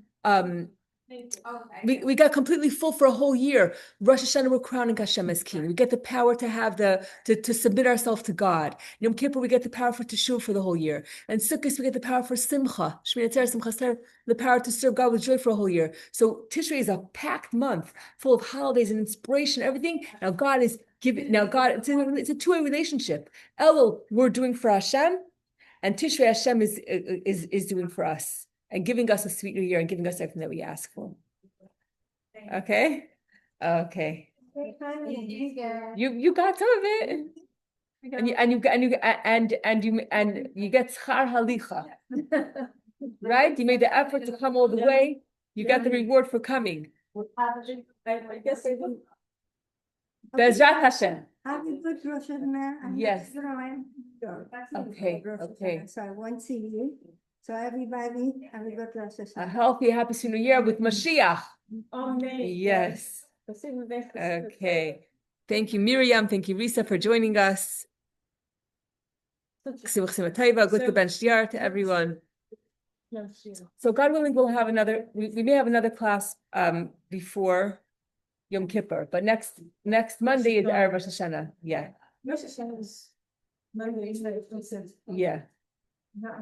we got completely full for a whole year. Rosh Hashanah, we're crowning Hashem as king. We get the power to have to submit ourselves to God. Yom Kippur, we get the power for teshuva for the whole year. And Sukkot, we get the power for simcha, Shmini Atzeres, Simchas Torah, the power to serve God with joy for a whole year. So Tishrei is a packed month, full of holidays and inspiration, everything. Now God is giving. Now God, it's a two-way relationship. Elul, we're doing for Hashem, and Tishrei Hashem is doing for us. And giving us a sweet new year and giving us everything that we ask for. Okay? Okay. You got some of it. And you get schar halicha. Right? You made the effort to come all the way. You got the reward for coming. Bezrat Hashem. Have a good Rosh Hashanah. Yes. Okay. Okay. So I won't see you. So everybody, have a good Rosh Hashanah. A healthy, happy New Year with Mashiach. Amen. Yes. Okay. Thank you, Miriam. Thank you, Risa, for joining us. Good to everyone. So God willing, we'll have another. We may have another class before Yom Kippur, but next Monday is Erev Rosh Hashanah. Yeah, Rosh Hashanah is Monday, isn't it? yeah. Not